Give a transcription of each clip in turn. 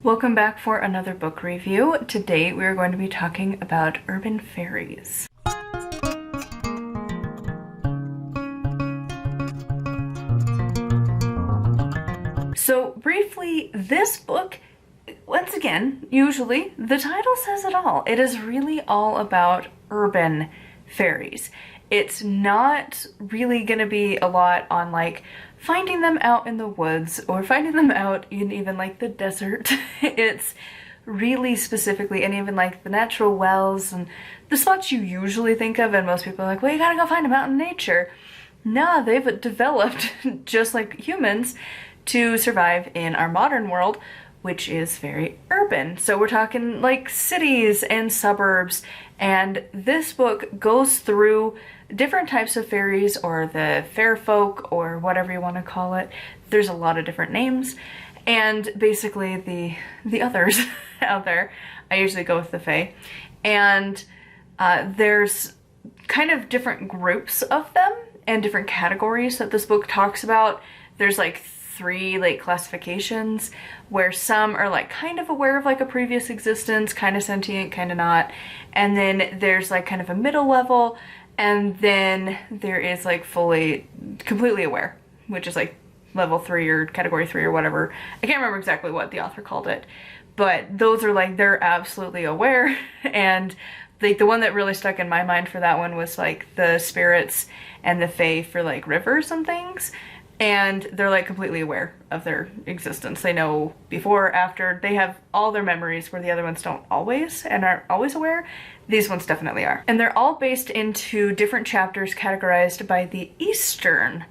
Welcome back for another book review. Today we are going to be talking about urban fairies. So briefly, this book, once again, usually the title says it all. It is really all about urban fairies. It's not really going to be a lot on like finding them out in the woods or finding them out in even like the desert. It's really specifically, and even like the natural wells and the spots you usually think of, and most people are like, well, you gotta go find them out in nature. Nah, they've developed just like humans to survive in our modern world, which is very urban. So we're talking like cities and suburbs, and this book goes through different types of fairies, or the fair folk, or whatever you want to call it. There's a lot of different names, and basically the others out there. I usually go with the fae, and there's kind of different groups of them and different categories that this book talks about. There's like three like classifications where some are like kind of aware of like a previous existence, kind of sentient, kind of not, and then there's like kind of a middle level, and then there is like completely aware, which is like level 3 or category 3 or whatever. I can't remember exactly what the author called it, but those are like, they're absolutely aware. And like the one that really stuck in my mind for that one was like the spirits and the fae for like rivers and things. And they're like completely aware of their existence. They know before, after, they have all their memories, where the other ones don't always and aren't always aware. These ones definitely are. And they're all based into different chapters categorized by the Eastern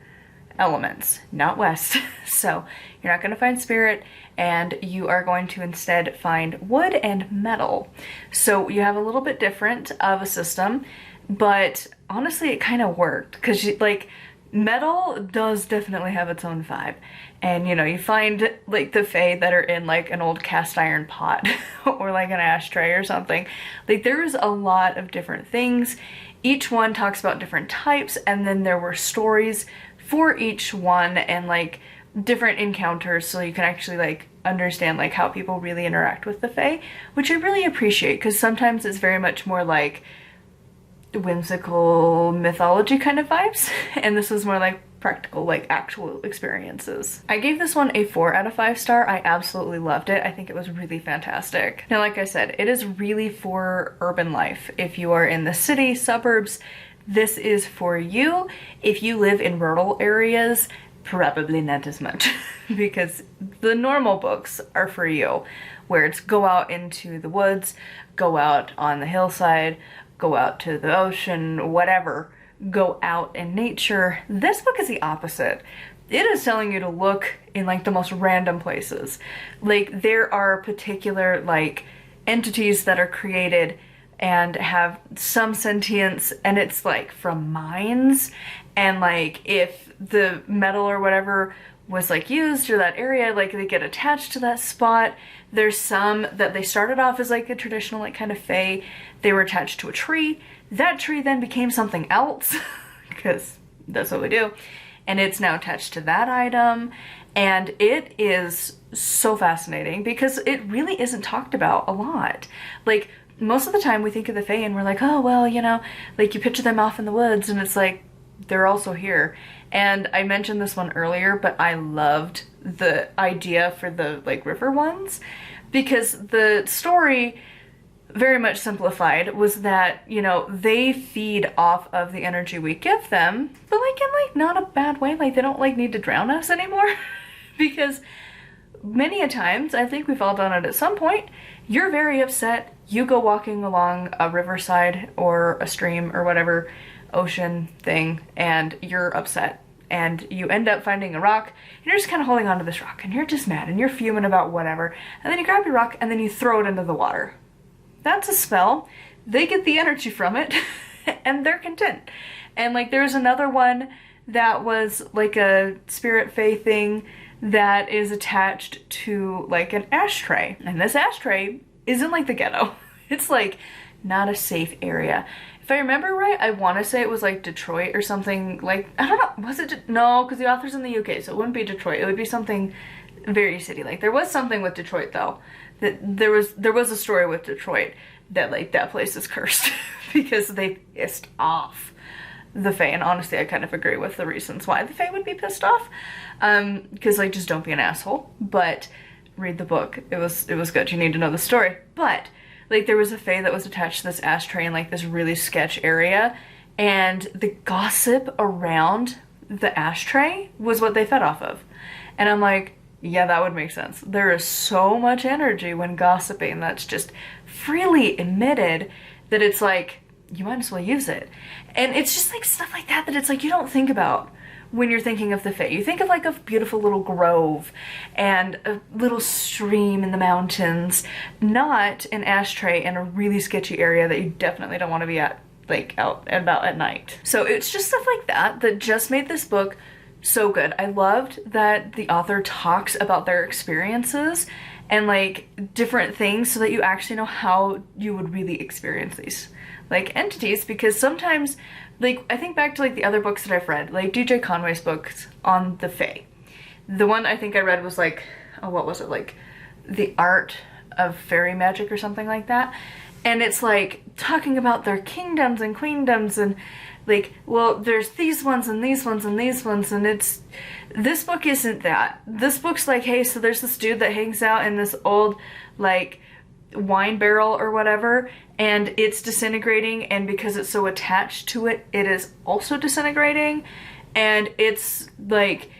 elements, not West. So you're not going to find spirit, and you are going to instead find wood and metal. So you have a little bit different of a system, but honestly it kind of worked, because like metal does definitely have its own vibe. And you know, you find like the fae that are in like an old cast iron pot or like an ashtray or something. Like there's a lot of different things. Each one talks about different types, and then there were stories for each one and like different encounters, so you can actually like understand like how people really interact with the fae, which I really appreciate, because sometimes it's very much more like whimsical mythology kind of vibes, and this is more like practical, like actual experiences. I gave this one a 4 out of 5 star. I absolutely loved it. I think it was really fantastic. Now, like I said, it is really for urban life. If you are in the city, suburbs, this is for you. If you live in rural areas, probably not as much, because the normal books are for you, where it's go out into the woods, go out on the hillside, go out to the ocean, whatever, go out in nature. This book is the opposite. It is telling you to look in like the most random places. Like there are particular like entities that are created and have some sentience, and it's like from mines, and like if the metal or whatever was like used, or that area, like they get attached to that spot. There's some that they started off as like a traditional like kind of fae. They were attached to a tree. That tree then became something else, because that's what we do, and it's now attached to that item. And it is so fascinating because it really isn't talked about a lot. Like most of the time we think of the fae and we're like, oh well, you know, like you picture them off in the woods, and it's like they're also here. And I mentioned this one earlier, but I loved the idea for the like river ones, because the story, very much simplified, was that, you know, they feed off of the energy we give them, but like in like not a bad way. Like they don't like need to drown us anymore. Because many a times, I think we've all done it at some point, you're very upset, you go walking along a riverside or a stream or whatever ocean thing, and you're upset, and you end up finding a rock, and you're just kind of holding on to this rock, and you're just mad, and you're fuming about whatever, and then you grab your rock and then you throw it into the water. That's a spell. They get the energy from it and they're content. And like there's another one that was like a spirit fae thing that is attached to like an ashtray, and this ashtray is in like the ghetto. It's like not a safe area. If I remember right, I want to say it was like Detroit or something. Like, I don't know, was it? No, because the author's in the UK, so it wouldn't be Detroit. It would be something very city-like. There was something with Detroit though. That there was a story with Detroit that like that place is cursed because they pissed off the Fae, and honestly I kind of agree with the reasons why the Fae would be pissed off. Because like just don't be an asshole, but read the book. It was good. You need to know the story. But like there was a Fae that was attached to this ashtray in like this really sketch area, and the gossip around the ashtray was what they fed off of. And I'm like, yeah, that would make sense. There is so much energy when gossiping that's just freely emitted that it's like, you might as well use it. And it's just like stuff like that it's like you don't think about when you're thinking of the Fae. You think of like a beautiful little grove and a little stream in the mountains, not an ashtray in a really sketchy area that you definitely don't want to be at, like out and about at night. So it's just stuff like that just made this book so good. I loved that the author talks about their experiences and like different things so that you actually know how you would really experience these like entities, because sometimes like I think back to like the other books that I've read, like DJ Conway's books on the Fae. The one I think I read was like, oh, what was it, like The Art of Faery Magick or something like that. And it's like talking about their kingdoms and queendoms and like, well, there's these ones and these ones and these ones, and it's, this book isn't that. This book's like, hey, so there's this dude that hangs out in this old like wine barrel or whatever, and it's disintegrating, and because it's so attached to it, it is also disintegrating, and it's like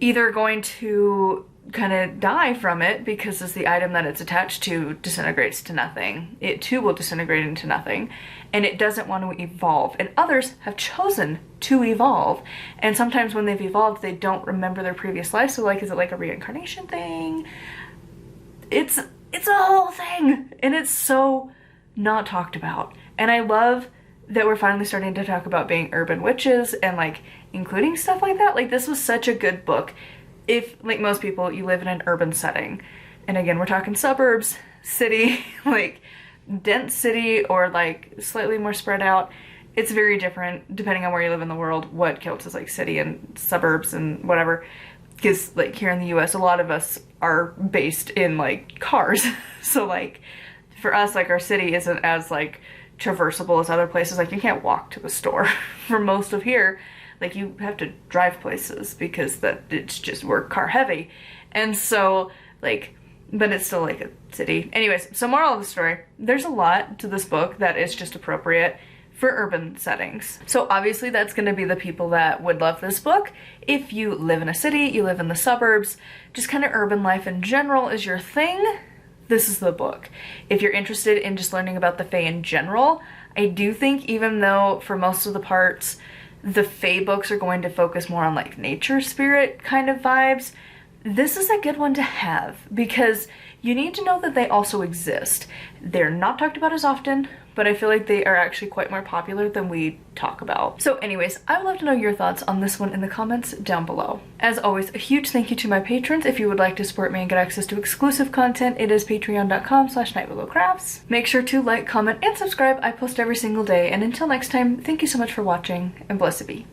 either going to kind of die from it because as the item that it's attached to disintegrates to nothing, it too will disintegrate into nothing, and it doesn't want to evolve. And others have chosen to evolve, and sometimes when they've evolved they don't remember their previous life, so like, is it like a reincarnation thing? It's a whole thing, and it's so not talked about. And I love that we're finally starting to talk about being urban witches and like including stuff like that. Like this was such a good book if, like most people, you live in an urban setting. And again, we're talking suburbs, city, like dense city or like slightly more spread out. It's very different depending on where you live in the world, what counts as like city and suburbs and whatever. Because like here in the US, a lot of us are based in like cars. So like for us, like our city isn't as like traversable as other places. Like you can't walk to the store for most of here. Like you have to drive places because it's just, we're car heavy. And so like, but it's still like a city. Anyways, so moral of the story, there's a lot to this book that is just appropriate for urban settings. So obviously that's going to be the people that would love this book. If you live in a city, you live in the suburbs, just kind of urban life in general is your thing, this is the book. If you're interested in just learning about the Fae in general, I do think even though for most of the parts the Fae books are going to focus more on like nature spirit kind of vibes, this is a good one to have because you need to know that they also exist. They're not talked about as often, but I feel like they are actually quite more popular than we talk about. So anyways, I would love to know your thoughts on this one in the comments down below. As always, a huge thank you to my patrons. If you would like to support me and get access to exclusive content, it is patreon.com/nightbelowcrafts. Make sure to like, comment, and subscribe. I post every single day. And until next time, thank you so much for watching, and blessed be.